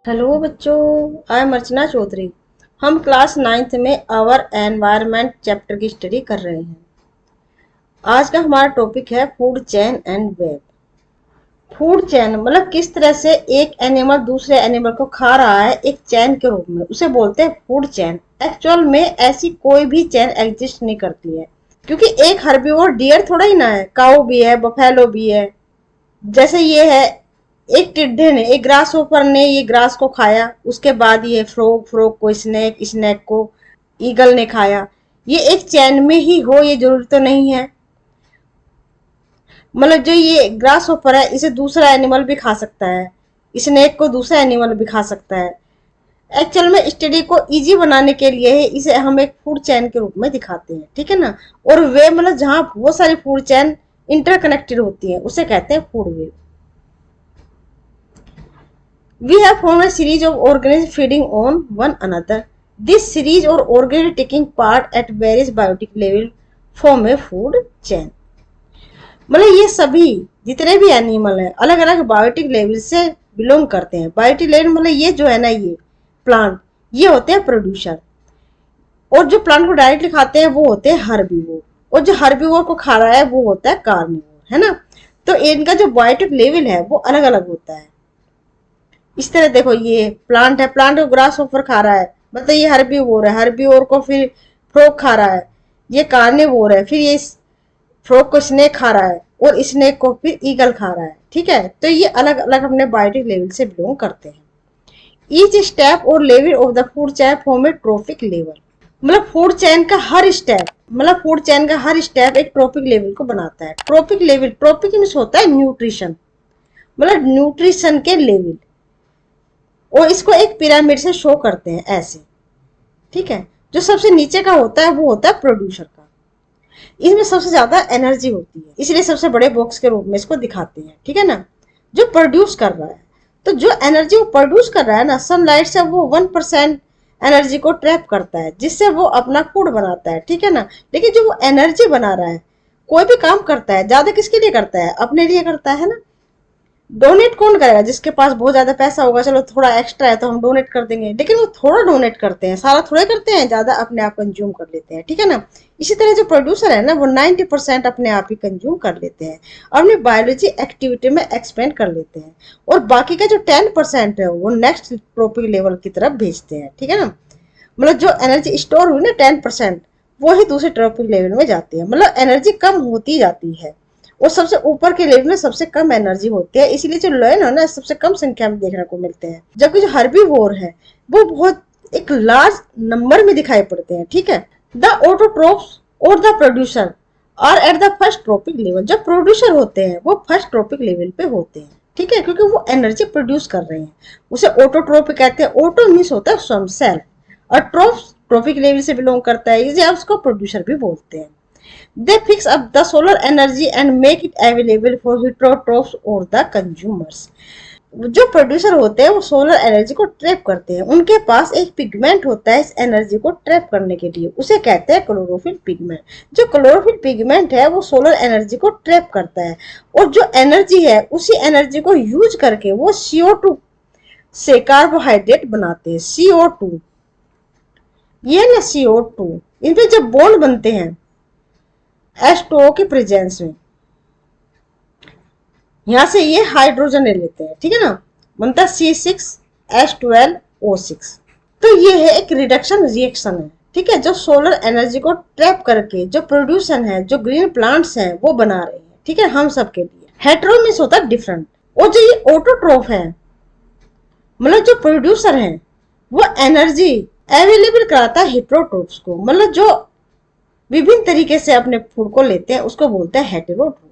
Hello बच्चों, I am अर्चना चौधरी। हम class ninth में आवर एनवायरनमेंट चैप्टर की स्टडी कर रहे हैं। आज का हमारा टॉपिक है food chain and web. Food chain मतलब किस तरह से एक एनिमल दूसरे एनिमल को खा रहा है एक चैन के रूप में, उसे बोलते हैं फूड चेन। एक्चुअल में ऐसी कोई भी चेन एग्जिस्ट नहीं करती है, क्योंकि एक हर्बीवोर डियर थोड़ा ही ना है, काऊ भी है, बफेलो भी है। जैसे ये है, एक टिड्ढे ने, एक ग्रास होपर ने ये ग्रास को खाया, उसके बाद ये फ्रॉग, फ्रॉग को स्नेक, स्नेक को ईगल ने खाया। ये एक चैन में ही हो ये जरूरी तो नहीं है। मतलब जो ये ग्रास होपर है इसे दूसरा एनिमल भी खा सकता है, स्नेक को दूसरा एनिमल भी खा सकता है। एक्चुअल में स्टडी को इजी बनाने के लिए इसे हम एक फूड चैन के रूप में दिखाते हैं, ठीक है ना। और वे मतलब जहां बहुत सारी फूड चैन इंटरकनेक्टेड होती है उसे कहते हैं food web. We have formed a series of organisms feeding on one another. This series or organisms taking part at various biotic level form a food chain. मतलब ये सभी जितने भी एनिमल हैं अलग अलग बायोटिक लेवल से बिलोंग करते हैं। बायोटिक लेवल मतलब ये जो है ना, ये प्लांट, ये होते हैं प्रोड्यूसर। और जो प्लांट को डायरेक्टली खाते हैं वो होते हैं हर्बीवोर, और जो हर्बीवोर को खा रहा है वो होता है कार्निवोर, है ना। तो इनका जो बायोटिक लेवल है वो अलग अलग होता है। इस तरह देखो, ये प्लांट है, प्लांट को ग्रास होपर खा रहा है, मतलब ये हर्बीवोर है। हर्बीवोर को फिर फ्रॉग खा रहा है, ये कार्निवोर है। फिर ये फ्रॉग को स्नेक खा रहा है, और स्नेक को फिर ईगल खा रहा है, ठीक है। तो ये अलग अलग अपने बायोटिक लेवल से बिलोंग करते हैं। ईच स्टेप और level of the food chain form A trophic level. मतलब फूड चैन का हर स्टेप, मतलब फूड चैन का हर स्टेप एक ट्रॉपिक लेवल को बनाता है। ट्रॉपिक लेवल, ट्रॉपिक मीन्स होता है न्यूट्रिशन, मतलब न्यूट्रिशन के लेवल। और इसको एक पिरामिड से शो करते हैं ऐसे, ठीक है। जो सबसे नीचे का होता है वो होता है प्रोड्यूसर का। इसमें सबसे ज्यादा एनर्जी होती है, इसलिए सबसे बड़े बॉक्स के रूप में इसको दिखाते हैं, ठीक है ना। जो प्रोड्यूस कर रहा है, तो जो एनर्जी वो प्रोड्यूस कर रहा है ना, सनलाइट से वो 1% एनर्जी को ट्रैप करता है, जिससे वो अपना फूड बनाता है, ठीक है ना। लेकिन जो वो एनर्जी बना रहा है, कोई भी काम करता है ज्यादा किसके लिए करता है? अपने लिए करता है ना। डोनेट कौन करेगा? जिसके पास बहुत ज्यादा पैसा होगा, चलो थोड़ा एक्स्ट्रा है तो हम डोनेट कर देंगे, लेकिन वो थोड़ा डोनेट करते हैं, सारा थोड़े करते हैं, ज्यादा अपने आप कंज्यूम कर लेते हैं, ठीक है ना। इसी तरह जो प्रोड्यूसर है ना, वो 90% अपने आप ही कंज्यूम कर लेते हैं, अपनी बायोलॉजी एक्टिविटी में एक्सपेंड कर लेते हैं, और बाकी का जो 10% है वो नेक्स्ट ट्रॉपिक लेवल की तरफ भेजते हैं, ठीक है ना। मतलब जो एनर्जी स्टोर हुई ना 10%, वो ही दूसरे ट्रॉपिक लेवल में जाती है। मतलब एनर्जी कम होती जाती है, और सबसे ऊपर के लेवल में सबसे कम एनर्जी होती है, इसीलिए जो लायन है ना सबसे कम संख्या में देखने को मिलते हैं। जबकि जो हर्बीवोर है वो बहुत एक लार्ज नंबर में दिखाई पड़ते हैं, ठीक है। The autotrophs or the producer are at the first trophic level. जो प्रोड्यूसर होते हैं वो फर्स्ट ट्रॉपिक लेवल पे होते हैं, ठीक है, क्योंकि वो एनर्जी प्रोड्यूस कर रहे हैं। उसे ऑटोट्रोपिक कहते हैं। ऑटो मीन्स होता है स्वयं, सेल्फ, और ट्रोफ्स ट्रॉपिक लेवल से बिलोंग करता है, इसे आप उसको प्रोड्यूसर भी बोलते हैं। They fix up the solar energy and make it available for heterotrophs or the consumers. जो प्रोड्यूसर होते हैं वो सोलर एनर्जी को ट्रैप करते हैं। उनके पास एक पिगमेंट होता है इस एनर्जी को ट्रैप करने के लिए, उसे कहते हैं क्लोरोफिल पिगमेंट। जो क्लोरोफिल पिगमेंट है वो सोलर एनर्जी को ट्रैप करता है, और जो एनर्जी है उसी एनर्जी को यूज करके वो CO2 से कार्बोहाइड्रेट बनाते हैं। CO2, ये ना CO2, इन पे जब बॉन्ड बनते हैं H2O के प्रेजेंस में, यहां से ये हाइड्रोजन ले लेते हैं, ठीक है ना, बनता है C6H12O6। तो ये है एक रिडक्शन रिएक्शन है, ठीक है, जो सोलर एनर्जी को ट्रैप करके जो प्रोड्यूसन है, जो ग्रीन प्लांट्स हैं वो बना रहे हैं, ठीक है, हम सब के लिए। हेट्रो मीन्स होता है डिफरेंट। और जो ये ऑटोट्रोफ है, मतलब जो प्रोड्यूसर है, वो एनर्जी अवेलेबल कराता है हेट्रोट्रोफ्स को, मतलब जो विभिन्न तरीके से अपने फूड को लेते हैं उसको बोलते हैं हेटेरोट्रोफ,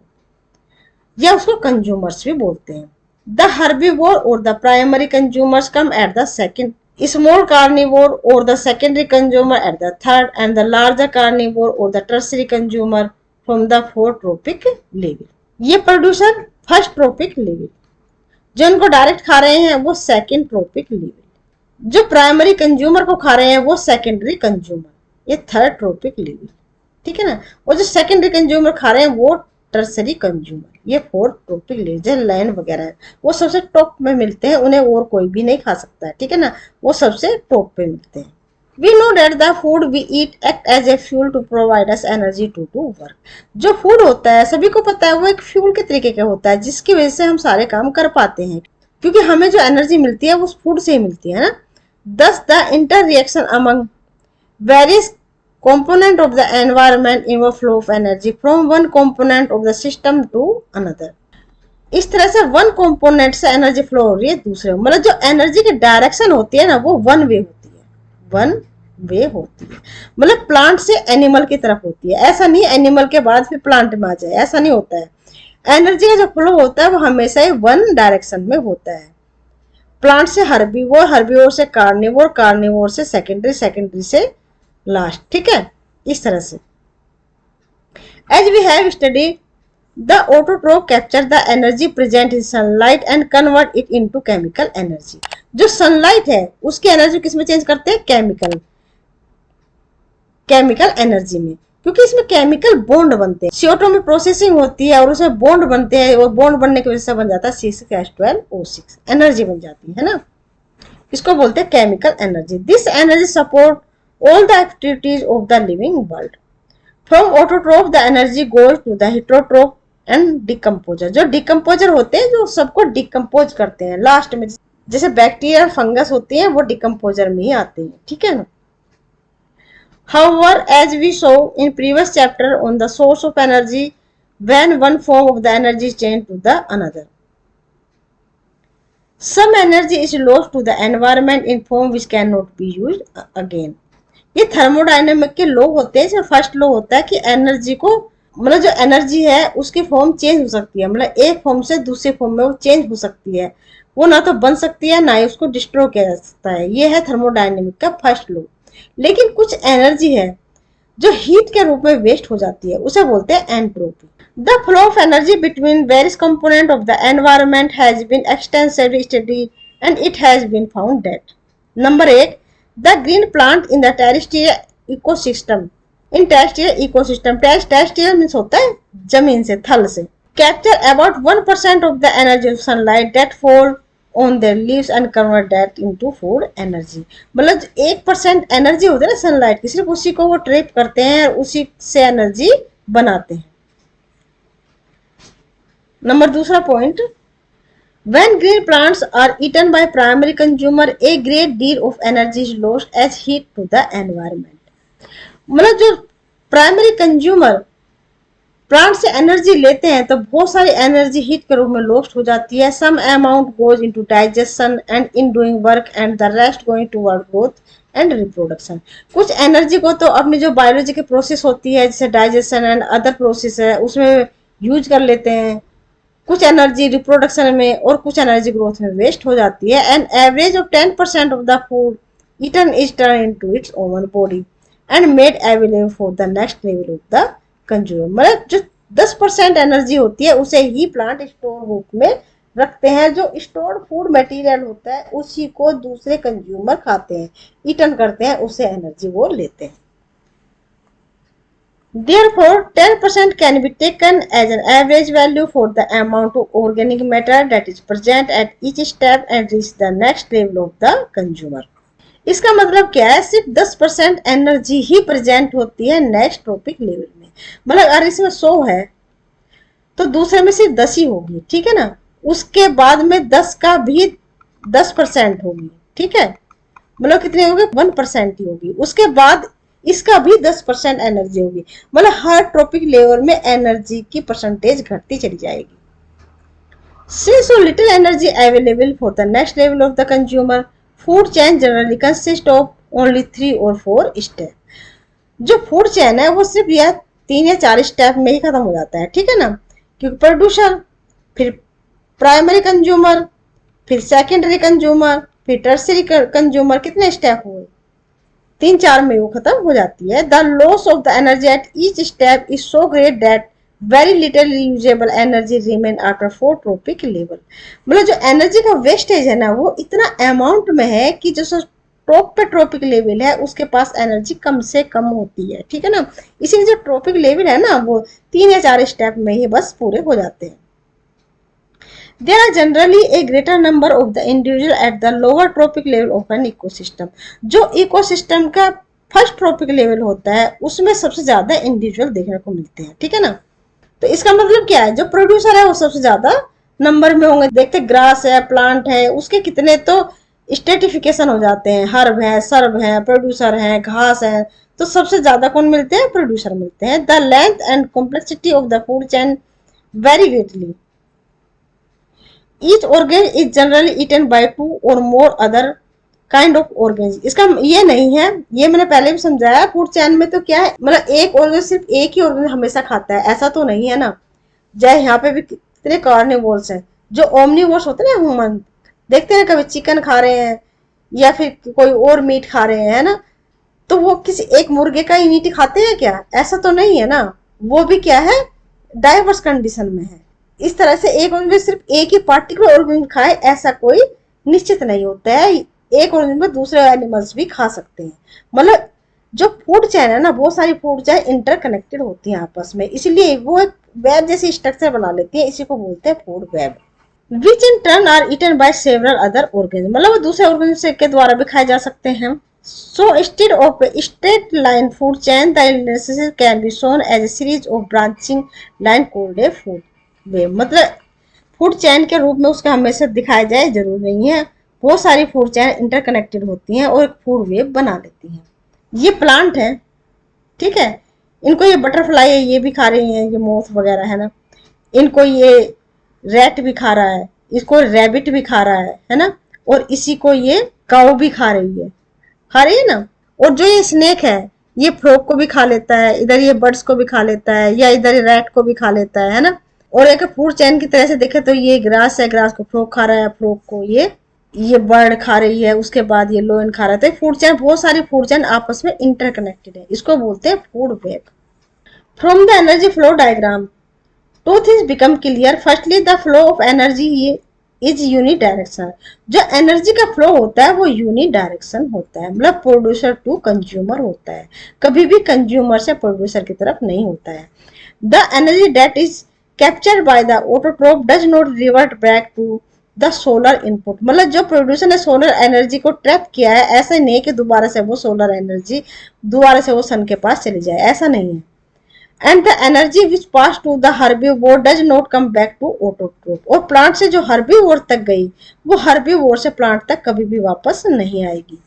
या उसको कंज्यूमर्स भी बोलते हैं। द हर्बीवोर और the primary consumers come at the second, small carnivore और the secondary consumer at the third, and the larger carnivore और the tertiary consumer from the fourth trophic level. ये प्रोड्यूसर फर्स्ट ट्रॉपिक लेवल, जो उनको direct खा रहे हैं वो second trophic level, जो प्राइमरी कंज्यूमर को खा रहे हैं वो सेकेंडरी कंज्यूमर, ये थर्ड ट्रॉपिक लेवल, ठीक है ना। और जो सेकेंडरी कंज्यूमर खा रहे हैं वो टर्सरी कंज्यूमर। ये 4 ट्रॉपिक लेवल जैसे लैंड वगैरह है, वो सबसे टॉप में मिलते हैं, उन्हें और कोई भी नहीं खा सकता है, ठीक है ना, वो सबसे टॉप पे मिलते हैं। We know that the food we eat act as a fuel to provide us energy to do work। जो फूड होता है सभी को पता है वो एक फ्यूल के तरीके का होता है, जिसकी वजह से हम सारे काम कर पाते हैं, क्योंकि हमें जो एनर्जी मिलती है वो फूड से ही मिलती है ना। Thus the interreaction among various component of the environment involve flow of energy from one component of the system to another। इस तरह से वन कंपोनेंट से एनर्जी फ्लो हो रही है दूसरे, मतलब जो एनर्जी की डायरेक्शन होती है ना वो वन वे होती है, वन वे होती है, मतलब प्लांट से एनिमल की तरफ होती है। ऐसा नहीं एनिमल के बाद फिर प्लांट में आ जाए, ऐसा नहीं होता है। एनर्जी का जो फ्लो होता है वो हमेशा ही वन डायरेक्शन में होता है। प्लांट से हर्बीवोर, हर्बीवोर से कार्निवोर, कार्निवोर से सेकेंडरी, सेकेंडरी से लास्ट, ठीक है, इस तरह से। As we have study the autotroph capture the energy present in sunlight and convert it into chemical energy. जो सनलाइट है उसकी एनर्जी किस में चेंज करते हैं? केमिकल एनर्जी में, क्योंकि इसमें केमिकल बॉन्ड बनते हैं। CO2 में प्रोसेसिंग होती है और उसमें बॉन्ड बनते हैं, और बॉन्ड बनने की वजह से बन जाता है C6H12O6, एनर्जी बन जाती है ना, इसको बोलते हैं chemical energy. This energy support all the activities of the living world। From autotroph the energy goes to the heterotroph and decomposer। जो डिकम्पोजर होते हैं जो सबको डिकम्पोज करते हैं लास्ट में, जैसे बैक्टीरिया और फंगस होते हैं वो डिकम्पोजर में ही आते हैं, ठीक है ना। However, as we saw in previous chapter on the source of energy, when one form of the energy is changed to the another, some energy is lost to the environment in form which cannot be used again। ये thermodynamic के law होते हैं। First law होता है कि energy को, मतलब जो एनर्जी है उसकी फॉर्म चेंज हो सकती है, मतलब एक फॉर्म से दूसरे फॉर्म में वो चेंज हो सकती है, वो ना तो बन सकती है ना ही उसको डिस्ट्रॉय किया जा सकता है। ये है थर्मोडायनेमिक का फर्स्ट लॉ। लेकिन कुछ एनर्जी है जो हीट के रूप में वेस्ट हो जाती है, उसे बोलते हैं entropy. The flow of energy between various component of the environment has been extensively studied and it has been found that. Number 1, the green plant in the terrestrial ecosystem। in terrestrial ecosystem, terrestrial means होता है जमीन से, थल से, capture about 1% of the energy of sunlight that fall on their leaves and convert that into food energy। मतलब 1% energy होती है ना सनलाइट की, सिर्फ उसी को वो ट्रैप करते हैं और उसी से एनर्जी बनाते हैं। नंबर दूसरा point, when green plants are eaten by primary consumer, a great deal of energy is lost as heat to the environment। मतलब जो प्राइमरी कंज्यूमर प्लांट से एनर्जी लेते हैं तो बहुत सारी एनर्जी हीट के रूप में लॉस्ट हो जाती है। Some amount goes into digestion and in doing work and the rest going toward growth and reproduction. कुछ एनर्जी को तो अपनी जो बायोलॉजी की प्रोसेस होती है जैसे डाइजेशन एंड अदर प्रोसेस है उसमें यूज कर लेते हैं, कुछ एनर्जी रिप्रोडक्शन में और कुछ एनर्जी ग्रोथ में वेस्ट हो जाती है। An average of 10% of the food eaten is turn into its own body and made available for the next level of the consumer. मतलब जो 10% एनर्जी होती है उसे ही प्लांट स्टोर रूप में रखते हैं, जो स्टोर्ड फूड मटेरियल होता है उसी को दूसरे कंज्यूमर खाते हैं, ईटन करते हैं, उससे एनर्जी वो लेते हैं। Therefore, 10% can be taken as an average value for the amount of organic matter that is present at each step and reach the next level of the consumer। इसका मतलब क्या है? सिर्फ 10% एनर्जी ही प्रेजेंट होती है नेक्स्ट ट्रॉपिक लेवल में। मतलब अगर इसमें 100 है तो दूसरे में सिर्फ 10 ही होगी, ठीक है ना। उसके बाद में 10 का भी 10% होगी, ठीक है, मतलब कितनी होगी? 1% ही होगी। उसके बाद इसका भी 10% एनर्जी होगी, मतलब हर ट्रॉपिक लेवल में एनर्जी की परसेंटेज घटती चली जाएगी। Since so little energy available for the next level of the consumer, food chain generally consists of only 3 or 4 steps। जो फूड चेन है वो सिर्फ यह 3 या 4 स्टेप में ही खत्म हो जाता है, ठीक है ना, क्योंकि प्रोड्यूसर, फिर प्राइमरी कंज्यूमर, फिर सेकेंडरी कंज्यूमर, फिर टर्सरी कंज्यूमर, कितने स्टेप हुए? 3-4 में वो खत्म हो जाती है। The loss of the energy at each step is so great that very little usable energy remain after 4 trophic level. मतलब जो एनर्जी का वेस्टेज है ना वो इतना अमाउंट में है कि जो टॉप पे ट्रोपिक लेवल है उसके पास एनर्जी कम से कम होती है, ठीक है ना। इसीलिए जो ट्रोपिक लेवल है ना वो 3 या 4 स्टेप में ही बस पूरे हो जाते हैं। There are generally a greater number of the individual at the lower tropic level of an ecosystem. जो इकोसिस्टम का फर्स्ट ट्रॉपिक लेवल होता है उसमें सबसे ज्यादा इंडिविजुअल देखने को मिलते हैं, ठीक है ना। तो इसका मतलब क्या है, जो प्रोड्यूसर है वो सबसे ज्यादा नंबर में होंगे। देखते ग्रास है, प्लांट है, उसके कितने तो स्टेटिफिकेशन हो जाते हैं, हर्ब है, सर्ब है, प्रोड्यूसर है, घास है। तो सबसे ज्यादा कौन मिलते हैं, प्रोड्यूसर मिलते हैं। The length and complexity of the food chain vary greatly. Each organ is generally eaten by 2 or more other kind of organs. इसका ये नहीं है, ये मैंने पहले भी समझाया, फूड चैन में तो क्या है, मतलब एक ऑर्गन सिर्फ एक ही ऑर्गन हमेशा खाता है ऐसा तो नहीं है ना। जय यहाँ पे भी कितने कार्निवोर्स हैं। जो ओमनिवोर्स होते हैं ना, ह्यूमन, देखते हैं कभी चिकन खा रहे हैं या फिर कोई और मीट खा रहे हैं, है ना। तो वो किसी एक मुर्गे का ही मीट खाते हैं क्या, ऐसा तो नहीं है ना। वो भी क्या है, डाइवर्स कंडीशन में है। इस तरह से एक ऑर्गेनिज्म सिर्फ एक ही पार्टिकुलर ऑर्गेनिज्म खाए ऐसा कोई निश्चित नहीं होता है। एक ऑर्गेनिज्म में दूसरे एनिमल्स भी खा सकते हैं। मतलब जो फूड चेन है ना, बहुत सारी फूड चेन इंटरकनेक्टेड होती हैं आपस में, इसलिए वो एक वेब जैसी स्ट्रक्चर बना लेती है। इसी को बोलते हैं food web. Which in turn are eaten by several other organism, मतलब वो दूसरे ऑर्गेनिज्म के द्वारा भी खाए जा सकते हैं। So instead of a straight line food chain, the relationship can be shown as a series of branching line called a food web। मतलब फूड चैन के रूप में उसका हमेशा दिखाया जाए जरूरी नहीं है। बहुत सारी फूड चैन इंटरकनेक्टेड होती हैं और एक फूड वेब बना लेती हैं। ये प्लांट है, ठीक है, इनको ये बटरफ्लाई है, ये भी खा रही है, ये मोथ वगैरह है ना। इनको ये रैट भी खा रहा है, इसको रैबिट भी खा रहा है ना। और इसी को ये काऊ भी खा रही है ना। और जो ये स्नेक है ये फ्रॉग को भी खा लेता है, इधर ये बर्ड्स को भी खा लेता है, या इधर रैट को भी खा लेता है ना। और एक फूड चैन की तरह से देखे तो ये ग्रास है, ग्रास को फ्रॉग खा रहा है, फ्रॉग को ये बर्ड खा रही है, उसके बाद ये लोयन खा रहा है। तो फूड चैन, बहुत सारी फूड चैन आपस में इंटरकनेक्टेड है, इसको बोलते हैं food web. From the energy flow diagram two things become clear. Firstly the flow of energy is unidirectional. जो एनर्जी का फ्लो होता है वो यूनिडायरेक्शन होता है, मतलब प्रोड्यूसर टू कंज्यूमर होता है, कभी भी कंज्यूमर से प्रोड्यूसर की तरफ नहीं होता है। The energy that is captured by the autotroph does not revert back to the solar input. मतलब जो प्रोड्यूसर ने सोलर एनर्जी को ट्रैप किया है, ऐसा नहीं कि दोबारा से वो सोलर एनर्जी दोबारा से वो सन के पास चली जाए, ऐसा नहीं है। And the energy which passed to the herbivore does not come back to autotroph। और प्लांट से जो हर्बीवोर तक गई वो हर्बीवोर से प्लांट तक कभी भी वापस नहीं आएगी।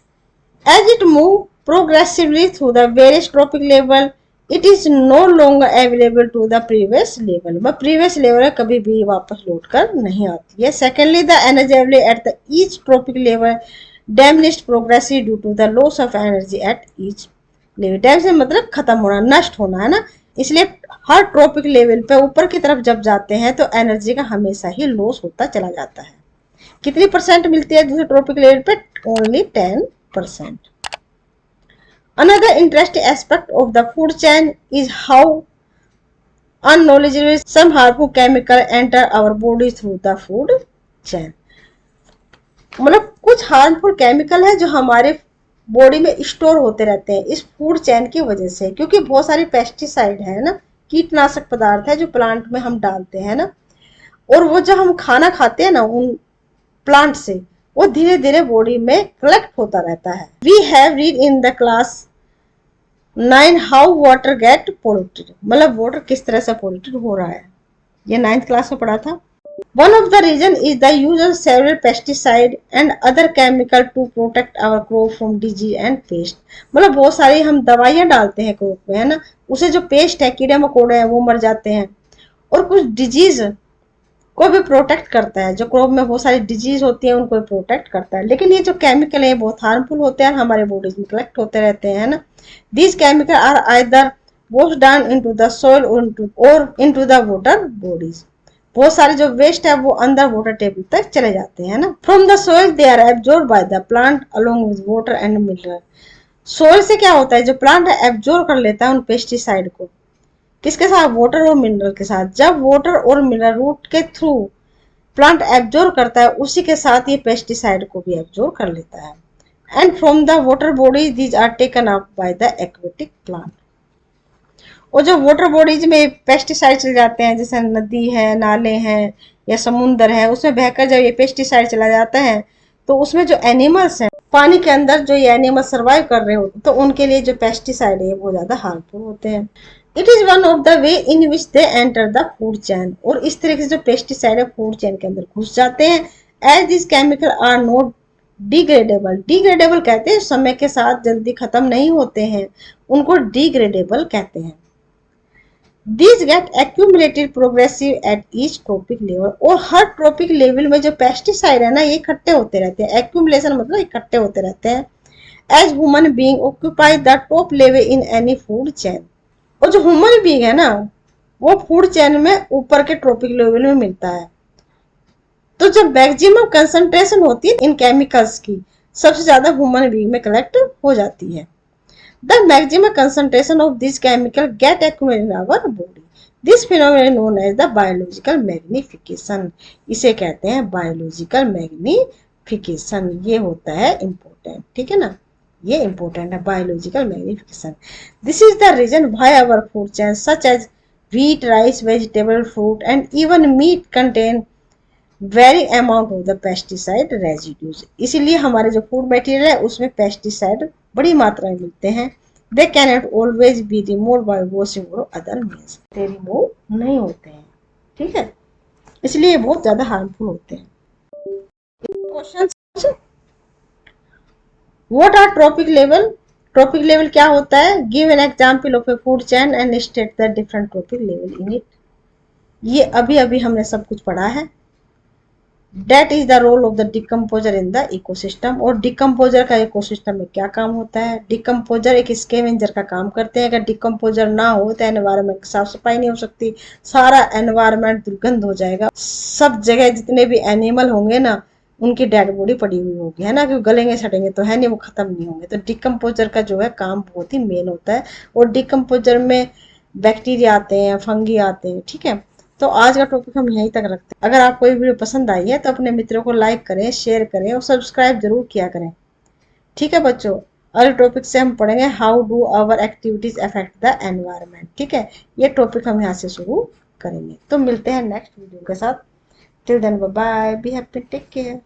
As it move progressively through the various trophic level, it is no longer available to the previous level। वह previous level कभी भी वापस लौट कर नहीं आती है। Secondly, the energy available at the each trophic level diminished progressively due to the loss of energy at each level। Dam से मतलब खत्म होना, नष्ट होना, है ना। इसलिए हर ट्रॉपिक लेवल पे ऊपर की तरफ जब जाते हैं तो एनर्जी का हमेशा ही लॉस होता चला जाता है। कितनी परसेंट मिलती है दूसरे ट्रॉपिक लेवल पे, only 10%। Another interesting aspect of the food chain is how unknowledgeable some harmful chemical enter our body through the food chain. मतलब कुछ हार्मफुल केमिकल है जो हमारे बॉडी में स्टोर होते रहते हैं इस फूड चेन की वजह से, क्योंकि बहुत सारी पेस्टिसाइड है ना, कीटनाशक पदार्थ है जो प्लांट में हम डालते हैं ना। और वो जब हम खाना खाते हैं ना उन प्लांट से, वो धीरे धीरे बॉडी में कलेक्ट होता रहता है। We have read in the class 9 how water get polluted. मतलब वाटर किस तरह से पोल्यूटेड हो रहा है, ये 9th क्लास में पढ़ा था। One of the reason is the use of several pesticide and other chemical to protect our crop from disease and pest। मतलब बहुत सारी हम दवाइयां डालते हैं क्रॉप में, है ना। उसे जो पेस्ट है, कीड़े मकोड़े हैं, वो मर जाते हैं। और कुछ डिजीज को भी प्रोटेक्ट करता है, जो क्रॉप में बहुत सारी डिजीज होती है उनको प्रोटेक्ट करता है। लेकिन ये जो केमिकल है बहुत हार्मफुल होते हैं, हमारे बॉडीज में कलेक्ट होते रहते हैं, है ना। These chemical are either wash down into the soil or into the water bodies. बहुत सारे जो वेस्ट है वो अंदर वाटर टेबल तक चले जाते हैं ना। From the soil they are absorb by the plant along with water and mineral. Soil से क्या होता है, जो प्लांट है एब्जॉर्ब कर लेता है उन पेस्टिसाइड को, किसके साथ, वाटर और मिनरल के साथ। जब वाटर और मिनरल रूट के थ्रू प्लांट एब्जॉर्ब करता है, उसी के साथ ये पेस्टिसाइड को भी एब्जॉर्ब कर लेता है। and from the water bodies these are taken up by the aquatic plant. और जो वाटर बॉडीज में पेस्टिसाइड चले जाते हैं, जैसे नदी है, नाले हैं या समुंदर है, उसमें बहकर जब ये पेस्टिसाइड चला जाता है तो उसमें जो एनिमल्स हैं पानी के अंदर, जो ये एनिमल सर्वाइव कर रहे होते, तो उनके लिए जो पेस्टिसाइड है वो ज्यादा हार्मफुल होते हैं। It is one of the way in which they enter the food chain. और इस तरीके से जो पेस्टिसाइड है फूड चैन के अंदर घुस जाते हैं। As this chemical are not degradable, degradable कहते हैं समय के साथ जल्दी खत्म नहीं होते हैं, उनको डिग्रेडेबल कहते हैं। These get accumulated progressive at each tropic level। और हर ट्रॉपिक लेवल में जो पेस्टिसाइड है ना ये इकट्ठे होते रहते हैं। एक्यूमुलेशन मतलब इकट्ठे होते रहते हैं। As human being occupy the top level in any food chain. और जो ह्यूमन बीइंग है ना वो फूड चैन में ऊपर के ट्रॉपिक लेवल में मिलता है। तो जब मैक्सिमम कंसंट्रेशन होती है इन केमिकल्स की, सबसे ज्यादा ह्यूमन बीइंग में कलेक्ट हो जाती है। The maximum concentration of this chemical get accumulated in our body. This phenomenon is known as the biological magnification। इसे कहते हैं biological magnification। ये होता है important, ठीक है ना, ये important है biological magnification। This is the reason why our food chains such as wheat, rice, vegetable, fruit and even meat contain very amount of the pesticide residues. इसीलिए हमारे जो फूड मटेरियल है उसमें पेस्टिसाइड बड़ी मात्रा में मिलते हैं। They can not always be remove by washing और अदर मीन्स, दे रिमूव नहीं होते हैं, ठीक है, इसलिए बहुत ज्यादा हार्मफुल होते हैं। Question, what are trophic level? Trophic level क्या होता है? Give an example of a food chain and state the different trophic level in it. ये अभी अभी हमने सब कुछ पढ़ा है। That is the role of the decomposer in the ecosystem। और डिकम्पोजर का इकोसिस्टम में क्या काम होता है? डिकम्पोजर एक स्कैवेंजर का काम करते हैं। अगर डिकम्पोजर ना हो तो एनवायरनमेंट की साफ सफाई नहीं हो सकती, सारा एनवायरनमेंट दुर्गंध हो जाएगा, सब जगह जितने भी एनिमल होंगे ना उनकी डेड बॉडी पड़ी हुई होगी, है ना, क्योंकि गलेंगे सड़ेंगे तो है नहीं, वो खत्म नहीं होंगे। तो डिकम्पोजर का जो है काम बहुत ही मेन होता है। और डिकम्पोजर में बैक्टीरिया आते हैं, फंगी आते हैं, ठीक है। तो आज का टॉपिक हम यहीं तक रखते हैं। अगर आपको ये वीडियो पसंद आई है तो अपने मित्रों को लाइक करें, शेयर करें और सब्सक्राइब जरूर किया करें, ठीक है बच्चों। अगले टॉपिक से हम पढ़ेंगे how do our activities affect the environment, ठीक है। ये टॉपिक हम यहाँ से शुरू करेंगे। तो मिलते हैं नेक्स्ट वीडियो के साथ। Till then bye bye, be happy, take care.